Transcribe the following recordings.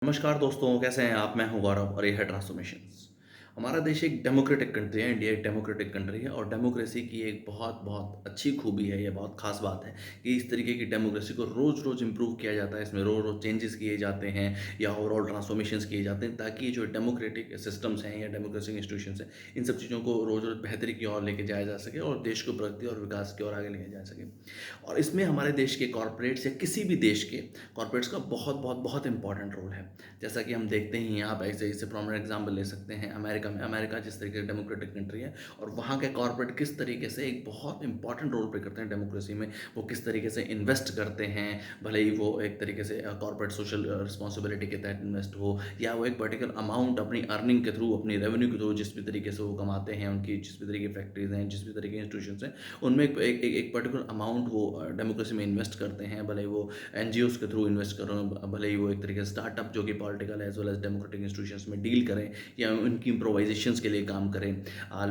नमस्कार दोस्तों, कैसे हैं आप? मैं हूं गौरव और ये है ट्रांसफॉर्मेशंस। हमारा देश एक डेमोक्रेटिक कंट्री है, इंडिया एक डेमोक्रेटिक कंट्री है और डेमोक्रेसी की एक बहुत बहुत अच्छी खूबी है, ये बहुत खास बात है कि इस तरीके की डेमोक्रेसी को रोज़-रोज़ इम्प्रूव किया जाता है, इसमें रोज़-रोज़ चेंजेस किए जाते हैं या ओवरऑल ट्रांसफॉर्मेशंस किए जाते हैं ताकि ये जो डेमोक्रेटिक सिस्टम्स हैं या डेमोक्रेटिक इंस्टीट्यूशंस हैं, इन सब चीज़ों को रोज़-रोज़ बेहतरी की ओर लेके जाया जा सके और देश को प्रगति और विकास की ओर आगे लेके जाया सके। और इसमें हमारे देश के कॉर्पोरेट्स या किसी भी देश के कॉर्पोरेट्स का बहुत बहुत बहुत इंपॉर्टेंट रोल है। जैसा कि हम देखते ही हैं, आप ऐसे ऐसे प्रोमिनेंट एग्जाम्पल ले सकते हैं अमेरिका में। अमेरिका जिस तरीके से डेमोक्रेटिक कंट्री है और वहाँ के कॉर्पोरेट किस तरीके से एक बहुत इंपॉर्टेंट रोल प्ले करते हैं डेमोक्रेसी में, वो किस तरीके से इन्वेस्ट करते हैं, भले ही वो एक तरीके से कॉर्पोरेट सोशल रिस्पॉन्सिबिलिटी के तहत इन्वेस्ट हो या वो एक पर्टिकुलर अमाउंट अपनी अर्निंग के थ्रू, अपनी रेवेन्यू के थ्रू जिस भी तरीके से वो कमाते हैं, उनकी जिस भी तरीके की फैक्ट्रीज हैं, जिस भी तरीके की इंस्टीट्यूशन हैं, उनमें एक पर्टिकुलर अमाउंट वो डेमोक्रेसी में इन्वेस्ट करते हैं, भले ही वो एनजीओज के थ्रू इन्वेस्ट कर रहे हो, भले ही वो एक तरीके से स्टार्टअप जो कि political as well as democratic institutions में डील करें या उनकी इम्प्रोवाइजेशंस के लिए काम करें।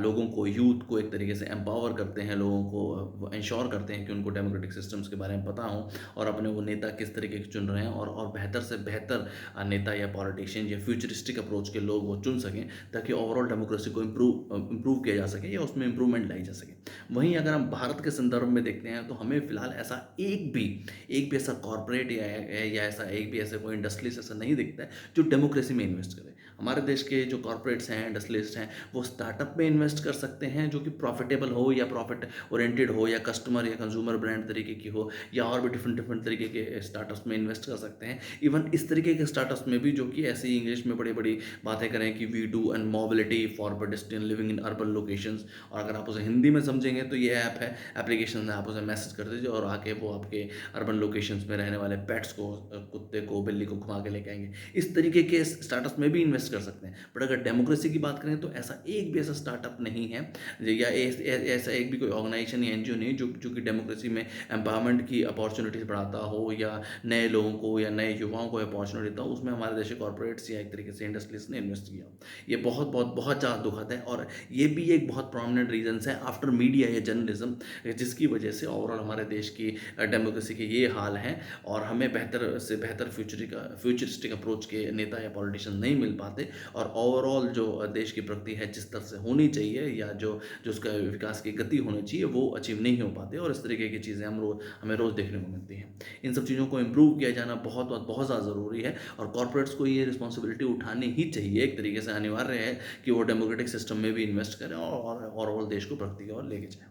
लोगों को, यूथ को एक तरीके से एम्पावर करते हैं, लोगों को इंश्योर करते हैं कि उनको डेमोक्रेटिक सिस्टम्स के बारे में पता हो और अपने वो नेता किस तरीके के चुन रहे हैं और बेहतर से बेहतर नेता या पॉलिटिशियन या फ्यूचरिस्टिक अप्रोच के लोग वो चुन सकें ताकि ओवरऑल डेमोक्रेसी को इम्प्रूव किया जा सके या उसमें इम्प्रूवमेंट लाई जा सके। वहीं अगर हम भारत के संदर्भ में देखते हैं तो हमें फिलहाल ऐसा एक भी ऐसा कॉर्पोरेट या ऐसा एक भी ऐसा कोई इंडस्ट्रियलिस्ट ऐसा नहीं दिखता है जो डेमोक्रेसी में इन्वेस्ट करे। हमारे देश के जो कॉर्पोरेट्स हैं, इंडस्ट्रियलिस्ट हैं, वो स्टार्टअप में इन्वेस्ट कर सकते हैं जो कि प्रॉफिटेबल हो या प्रॉफिट ओरिएंटेड हो या कस्टमर या कंज्यूमर ब्रांड तरीके की हो, या और भी डिफरेंट डिफरेंट तरीके के स्टार्टअप्स में इन्वेस्ट कर सकते हैं। इवन इस तरीके के स्टार्टअप्स में भी जो कि ऐसी इंग्लिश में बड़ी बड़ी बातें करें कि we do and mobility for pedestrian living in urban locations, और अगर आप उसे हिंदी में समझेंगे तो ये ऐप है, एप्लीकेशन है, आप उसे मैसेज कर दीजिए और आके वो आपके अर्बन लोकेशंस में रहने वाले पेट्स को, कुत्ते को, बिल्ली को घुमा के लेके आएंगे। इस तरीके के स्टार्टअप्स में भी इन्वेस्ट कर सकते हैं। बट अगर डेमोक्रेसी की बात करें तो ऐसा एक भी ऐसा स्टार्टअप नहीं है या ऐसा एक भी कोई ऑर्गेनाइजेशन या एनजीओ नहीं जो कि डेमोक्रेसी में एम्पावरमेंट की अपॉर्चुनिटीज बढ़ाता हो या नए लोगों को या नए युवाओं को अपॉर्चुनिटी देता हो, उसमें हमारे देश के कॉर्पोरेट्स या एक तरीके से इंडस्ट्रीज ने इन्वेस्ट किया। ये बहुत बहुत बहुत ज़्यादा दुखद है और ये भी एक बहुत प्रोमिनेंट रीजन है आफ्टर मीडिया या जर्नलिज्म, जिसकी वजह से ओवरऑल हमारे देश की डेमोक्रेसी के ये हाल हैं और हमें बेहतर से बेहतर फ्यूचरिस्टिक अप्रोच के नेता या पॉलिटिशियन नहीं मिल पाते और ओवरऑल जो देश की प्रगति है जिस तरह से होनी चाहिए या जो जो उसका विकास की गति होनी चाहिए वो अचीव नहीं हो पाते और इस तरीके की चीज़ें हमें रोज़ देखने को मिलती हैं। इन सब चीज़ों को इम्प्रूव किया जाना बहुत बहुत बहुत ज़्यादा ज़रूरी है और कॉर्पोरेट्स को ये रिस्पॉन्सिबिलिटी उठानी ही चाहिए, एक तरीके से अनिवार्य है कि वो डेमोक्रेटिक सिस्टम में भी इन्वेस्ट करें और ओवरऑल देश को प्रगति की ओर लेके जाएँ।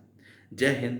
जय हिंद।